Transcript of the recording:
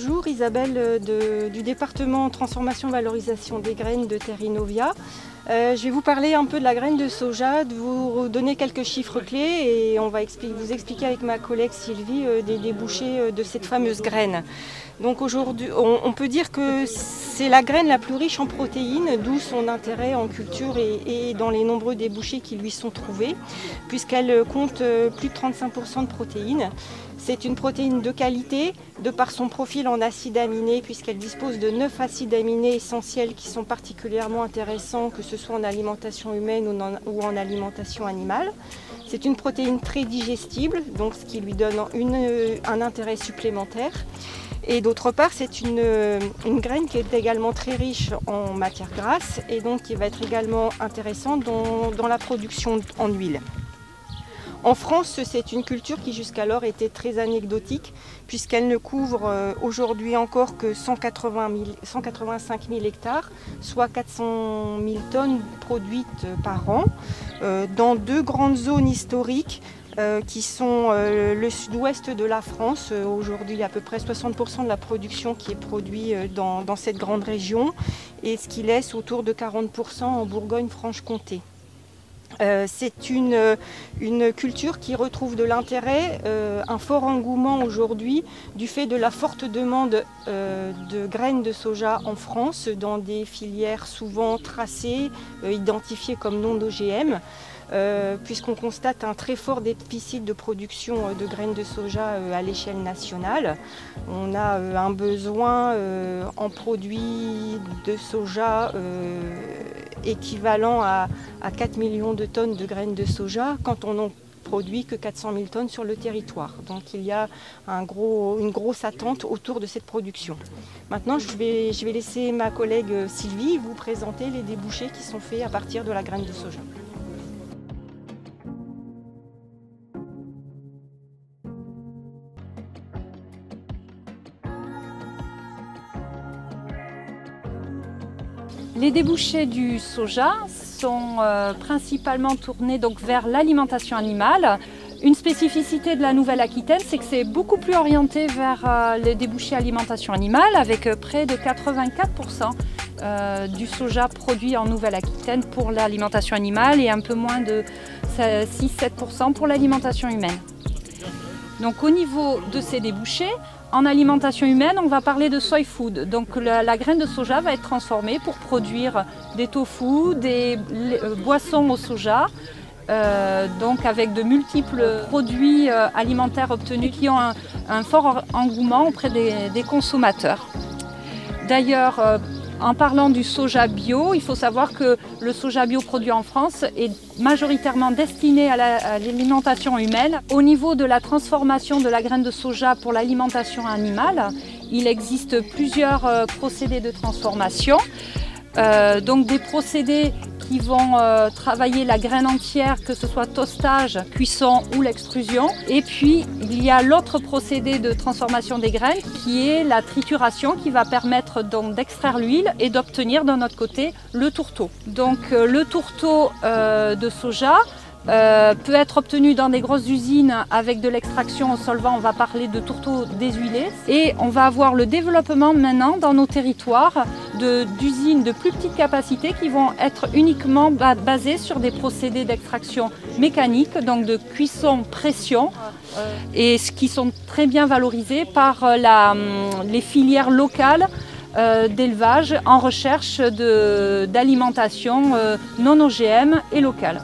Bonjour, Isabelle du département Transformation Valorisation des graines de Terrinovia. Je vais vous parler un peu de la graine de soja, de vous donner quelques chiffres clés et on va vous expliquer avec ma collègue Sylvie des débouchés de cette fameuse graine. Donc aujourd'hui, on peut dire que c'est la graine la plus riche en protéines, d'où son intérêt en culture et dans les nombreux débouchés qui lui sont trouvés, puisqu'elle compte plus de 35% de protéines. C'est une protéine de qualité, de par son profil en acides aminés, puisqu'elle dispose de 9 acides aminés essentiels qui sont particulièrement intéressants, que ce soit en alimentation humaine ou en alimentation animale. C'est une protéine très digestible, donc ce qui lui donne un intérêt supplémentaire. Et d'autre part, c'est une graine qui est également très riche en matières grasses et donc qui va être également intéressante dans la production en huile. En France, c'est une culture qui jusqu'alors était très anecdotique puisqu'elle ne couvre aujourd'hui encore que 185 000 hectares, soit 400 000 tonnes produites par an, dans deux grandes zones historiques qui sont le sud-ouest de la France. Aujourd'hui, il y a à peu près 60% de la production qui est produite dans cette grande région et ce qui laisse autour de 40% en Bourgogne-Franche-Comté. C'est une culture qui retrouve de l'intérêt, un fort engouement aujourd'hui du fait de la forte demande de graines de soja en France dans des filières souvent tracées, identifiées comme non OGM. Puisqu'on constate un très fort déficit de production de graines de soja à l'échelle nationale. On a un besoin en produits de soja équivalent à 4 millions de tonnes de graines de soja quand on n'en produit que 400 000 tonnes sur le territoire. Donc il y a une grosse attente autour de cette production. Maintenant, je vais laisser ma collègue Sylvie vous présenter les débouchés qui sont faits à partir de la graine de soja. Les débouchés du soja sont principalement tournés vers l'alimentation animale. Une spécificité de la Nouvelle-Aquitaine, c'est que c'est beaucoup plus orienté vers les débouchés alimentation animale, avec près de 84% du soja produit en Nouvelle-Aquitaine pour l'alimentation animale et un peu moins de 6-7% pour l'alimentation humaine. Donc au niveau de ces débouchés, en alimentation humaine, on va parler de soy food. Donc la graine de soja va être transformée pour produire des tofu, des boissons au soja, donc avec de multiples produits alimentaires obtenus qui ont un fort engouement auprès des consommateurs. D'ailleurs, en parlant du soja bio, il faut savoir que le soja bio produit en France est majoritairement destiné à l'alimentation humaine. Au niveau de la transformation de la graine de soja pour l'alimentation animale, il existe plusieurs procédés de transformation. Donc des procédés qui vont travailler la graine entière, que ce soit tostage, cuisson ou l'extrusion. Et puis il y a l'autre procédé de transformation des graines qui est la trituration, qui va permettre donc d'extraire l'huile et d'obtenir d'un autre côté le tourteau. Donc le tourteau de soja peut être obtenu dans des grosses usines avec de l'extraction au solvant. On va parler de tourteaux déshuilés et on va avoir le développement maintenant dans nos territoires d'usines de plus petite capacité qui vont être uniquement basées sur des procédés d'extraction mécanique, donc de cuisson pression, et ce qui sont très bien valorisés par les filières locales d'élevage en recherche d'alimentation non OGM et locale.